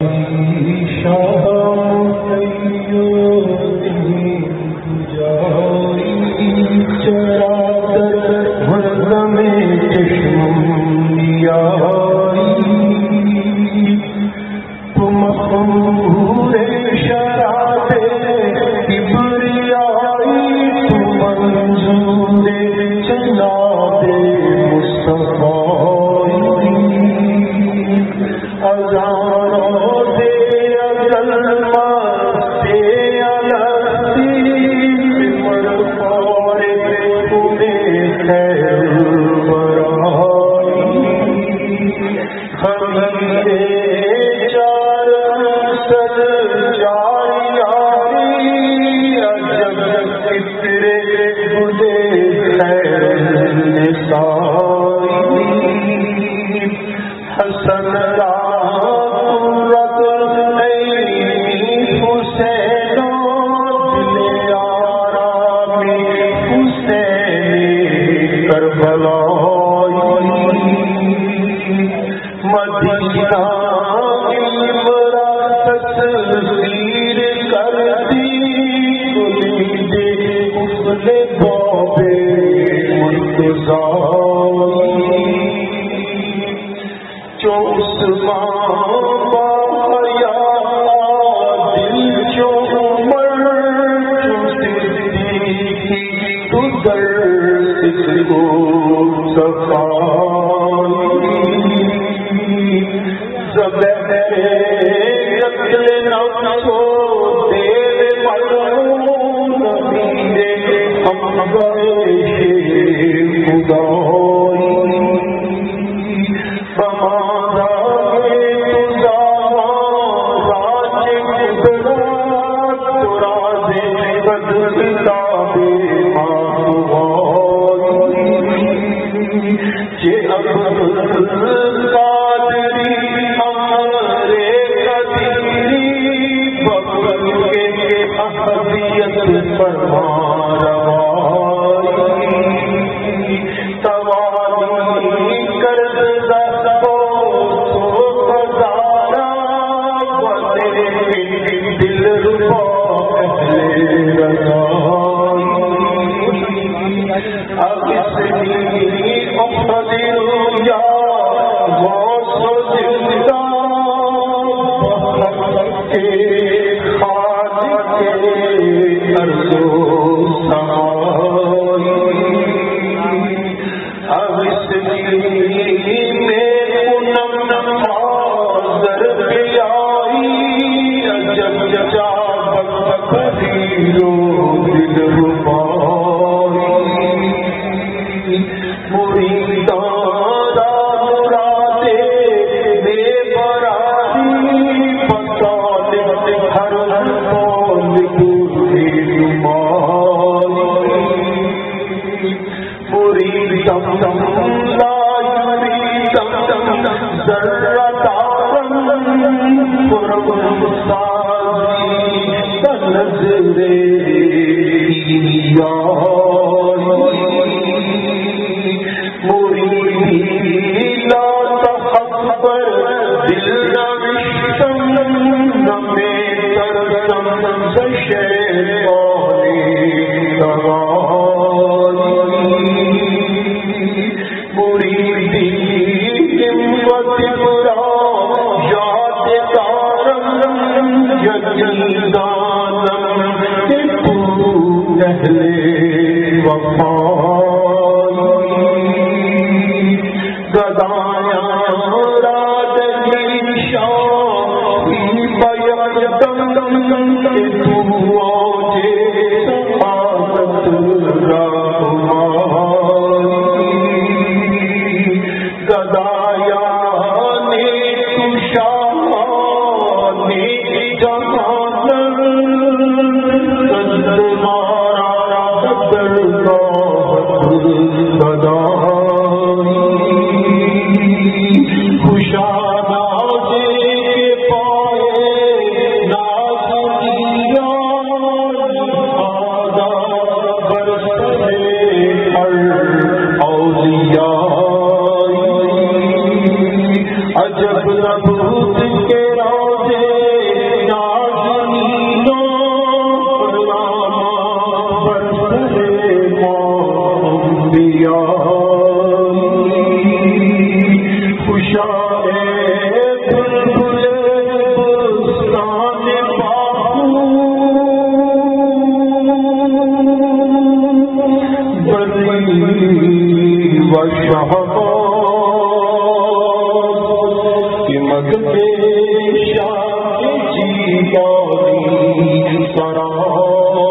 خدا شہباز کہ مگن شاہ جیلانی سرائی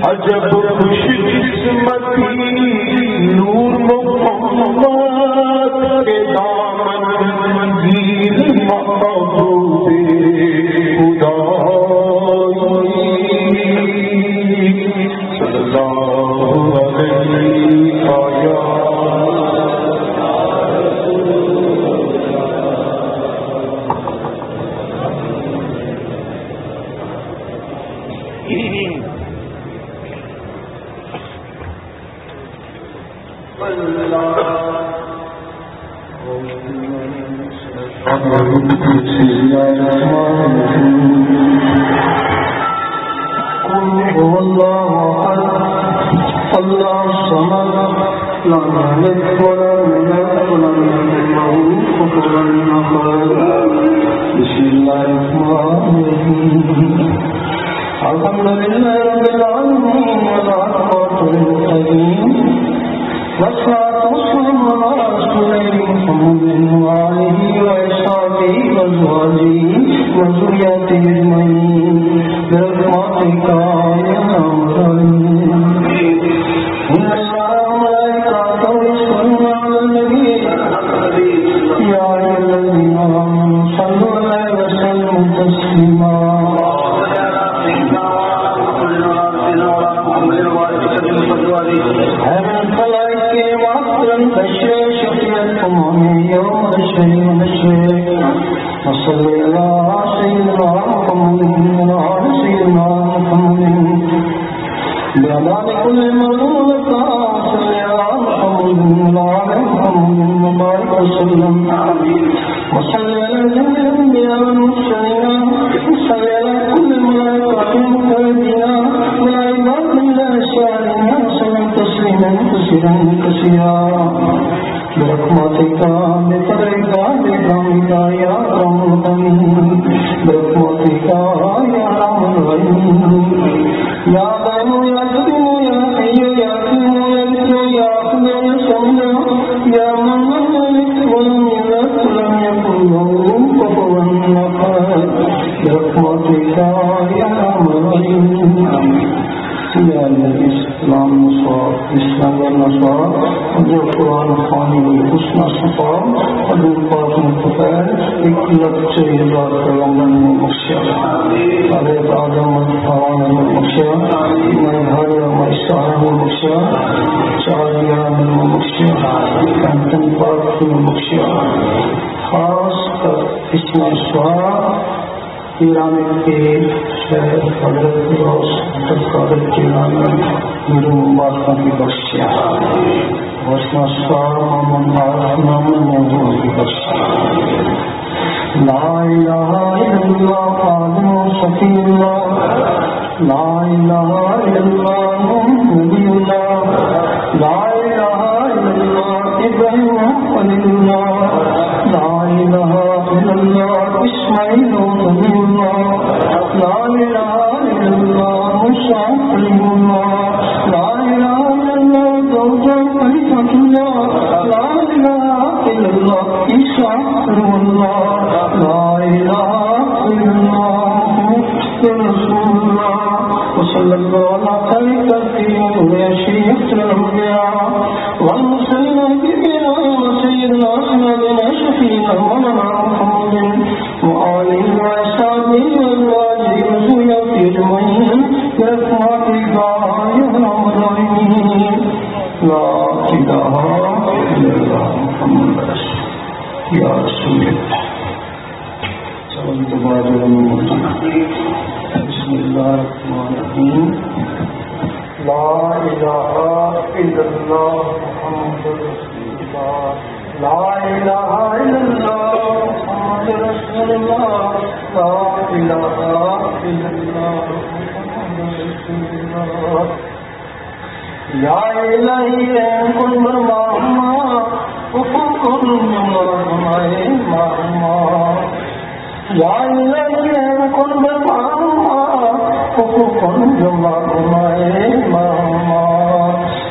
عجب خوش قسمتی نور محمد کے دامن گیر محبوب خدا صلی اللہ علیہ آیا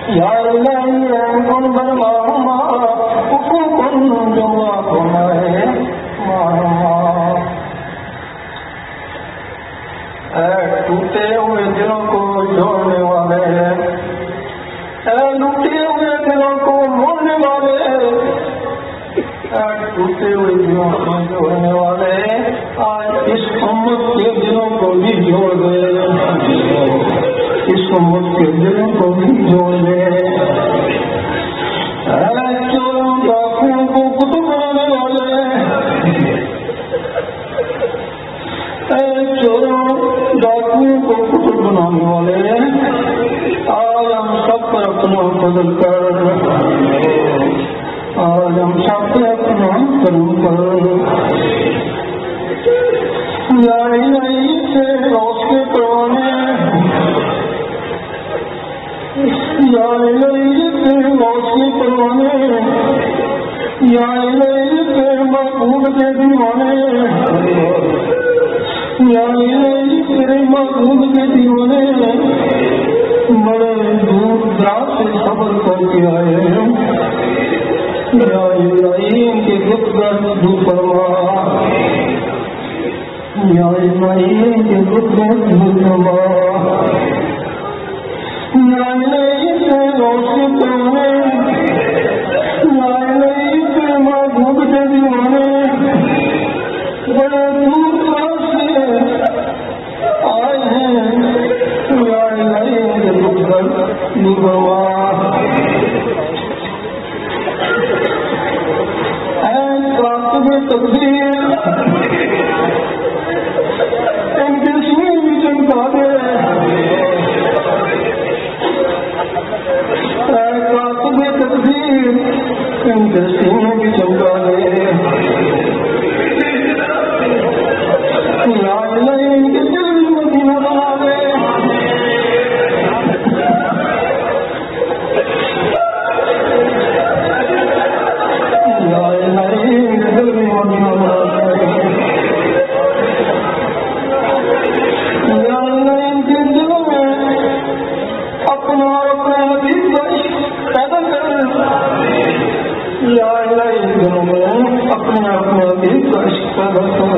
یا الہی ہونے والے آج اس امت کے دلوں کو بھی جوڑ دے، اس امت کے دلوں کو بھی جوڑ دے۔ چوروں ڈاکوؤں کو کتب بنانے والے، چوروں ڈاکوؤں کو کتب بنانے والے، آج ہم سب پر اپنا فضل کر، آج ہم سب پر اپنا کرم کر۔ یا الہی سے روش کے پروانے، یا الہی سے روش کے پروانے، یا الہی سے محبوب کے دیوانے، یا الہی تیرے محبوب کے دیوانے بڑے دور دراز سے سفر کر کے آئے ہیں، یا الہی ان کے دکھ درد دور فرما، یا الہی ان کے دکھ درد دور فرما، یا الہی سے روشنی پروانے، یا الہی سے محبوب کے دیوانے بڑے دور دراز سے آئے ہیں، یا الہی ان کے دکھ درد دور فرما۔ تقدیر ان کے سور بھی چمکا دے، کاتب تقدیر ان کے سور بھی چمکا دے، یا الہی ان کے دل بھی مدینہ بنا دے، یا الہی ان کے دل بھی مدینہ بنا دے، یا الہی ان کے دلوں میں اپنا حبیب کا عشق پیدا کر، یا الہی ان دلوں میں اپنے حبیب کا عشق پیدا کر،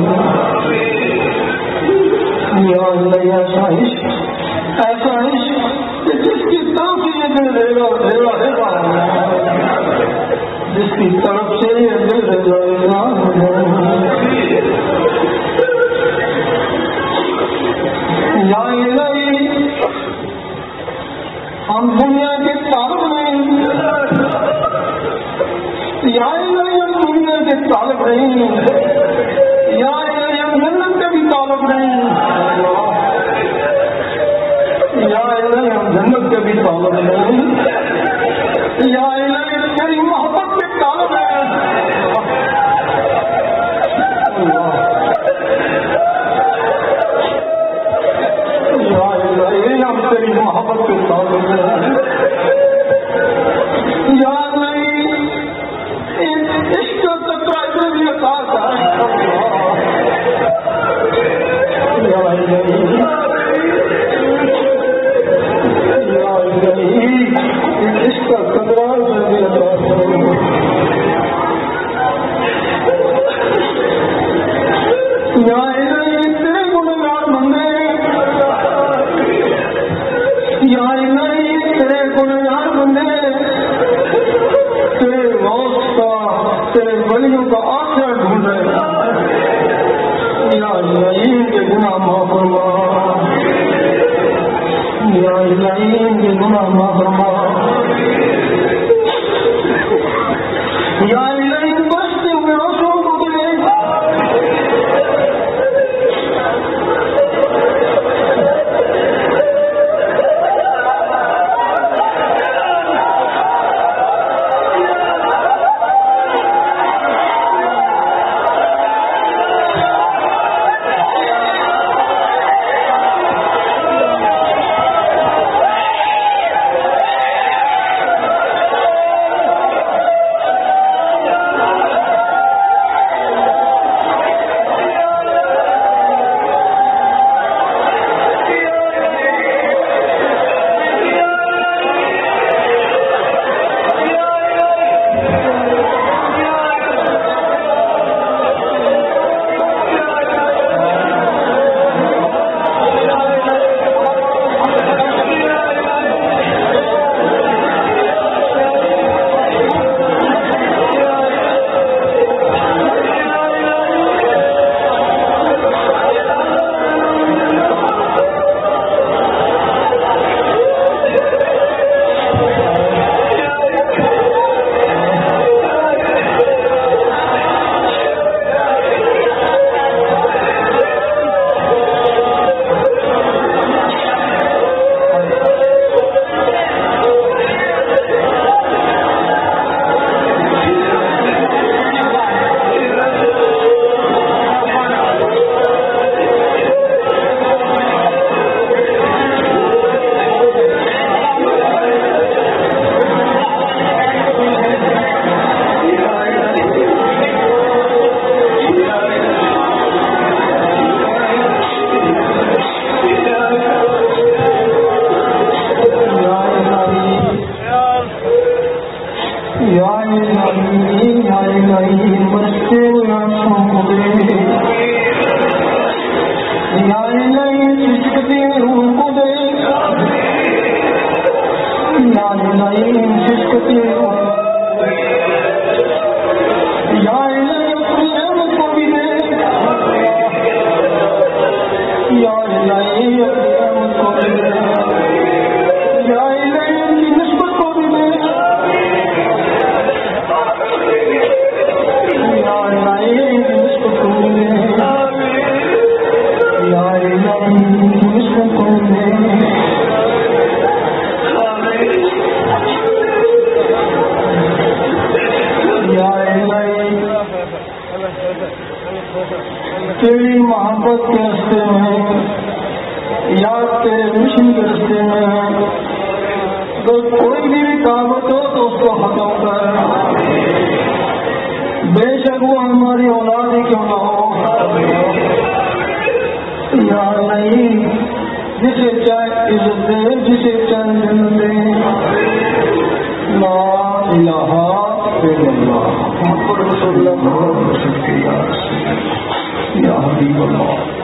یا الہی ایسا عشق کہ جس کی طرف سے یہ دل رے گا، جس کی طرف سے یہ دل رے گا، یا الہی ہم دنیا کے طالب نہیں، یا الہی ہم دنیا کے طالب نہیں، یا الہی ہم جنت کے بھی طالب نہیں، یا الہی ہم جنت کے بھی طالب نہیں، یا الہی تیری محبت کے طالب ہیں، یا الہی ہم تیری محبت کے طالب ہیں، یا الہی عشق کا ٹکرا بھی عطا کر، یا الہی عشق کا قدرہ بھی عطا کر، یا الہی تیرے گنہگار بندے، یا الہی تیرے گنہگار بندے تیرے غوث کا، تیرے ولیوں کا آسرا ڈھونڈ رہے، یا الہی ان کے گناہ معاف فرما، یا الہی ان کے گناہ معاف فرما، یا الہی بچتے ہوئے روشوں کو دے، تیری محبت کے راستے میں یا تیرے مشن کے راستے میں اگر کوئی بھی رکاوٹ ہو تو اس کو ختم کر، بے شک وہ ہماری اولاد ہی کیوں نہ ہو یا نہیں، جسے چاہے عزت دے، جسے چاہے جنت دے، لا الہ الا اللہ محمد رسول اللہ یا حبیب اللہ۔